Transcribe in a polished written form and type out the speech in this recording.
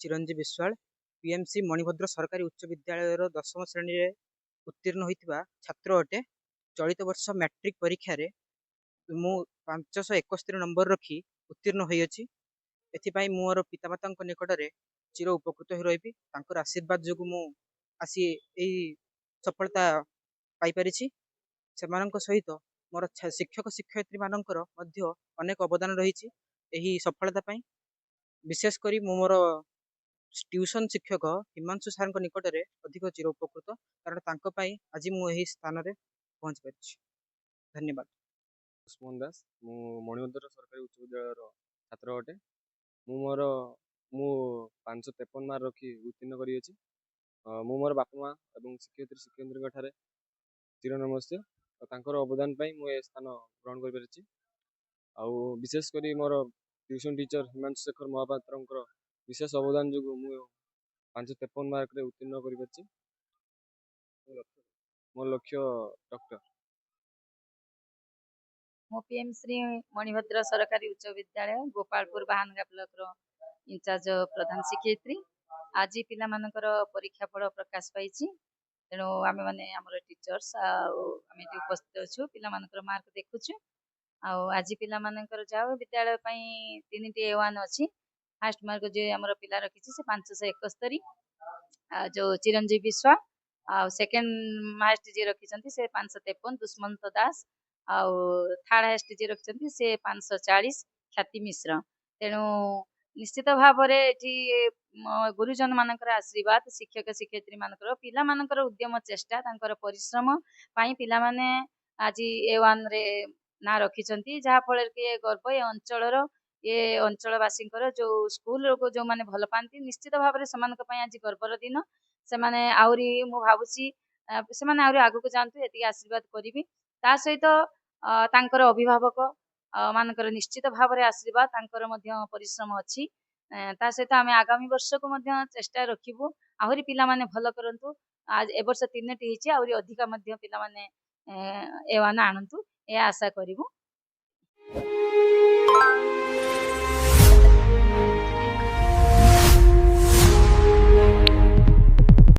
चिरंजीव Vishwal PMC Manibhadra सरकारी उच्च विद्यालय दशम श्रेणी रे उत्तीर्ण होता छात्र अटे। चलित वर्ष मैट्रिक परीक्षा रे मु 571 नंबर रखी उत्तीर्ण होइछि। एथिपाई मोर पितामाता निकट में चिर उपकृत हो रही। आशीर्वाद जो मु आसी यही सफलता पाई सहित मोर शिक्षक शिक्षयित्री मानकर अनेक अवदान रही। सफलता विशेषकर मोर ट्यूशन शिक्षक हिमांशु सार निकट में अधिक चिर उपकृत, कारण आज मुझे स्थान में पहुंच पारी। धन्यवाद। सुमन दास, मु मणिभद्र सरकारी उच्च विद्यालय छात्र अटे। मोर 553 मार्क रखी उत्तीर्ण करी। मोर बापा माँ और शिक्षयित्री शिक्षयित्री ठारे चिर नमस्ते। अवदान मुझे स्थान ग्रहण कर विशेषकर मोर ट्यूशन टीचर हिमांशु शेखर महापात्र विशेष अवदान जो मुझे 553 मार्क रे उत्तीर्ण कर। मोर लक्ष्य डॉक्टर। मो पीएम श्री मणिभद्र सरकारी उच्च विद्यालय गोपालपुर बाहानगा ब्लॉक इंचार्ज प्रधान शिक्षयित्री। आज पिला मानकर परीक्षा फल प्रकाश पाई। तेणु आम मैंने आम टीचर्स आम उपस्थित अच्छु पिला मानकर मार्क देखुचु। आज पिला मानकर जाओ विद्यालय 3टी A1 अच्छी। फास्ट मार्क जो आम पिला रखी से 571, जो चिरंजीव विश्वाल आ सेकेंड हाएस्ट जी रखी से 553 दुष्मंत दास। थर्ड हाएस्ट जी रखी से 540 ख्याति मिश्र। तेणु निश्चित भाव गुरुजन मानकर आशीर्वाद शिक्षक शिक्षयित्री मानकर पिला मानकर उद्यम चेष्टा परिश्रम पिला माने आज A1 रे ना रखी, जहाँ फल कि गर्व ये अंचलवासी जो स्कूल को जो माने भल पाती निश्चित भाव में आज गर्वर दिन। से आहरी मु भावुची से आगु को जातु ये आशीर्वाद करी। ता सहित अभिभावक मानकर निश्चित भाव में आशीर्वाद परिश्रम अच्छी। ता सहित आम आगामी वर्ष को चेष्टा रखिबू आहरी पिला माने भल करंतु। आज ए वर्ष 3टी होती आहरी अधिका पिला माने A1 आणंतु, यह आशा करिबू।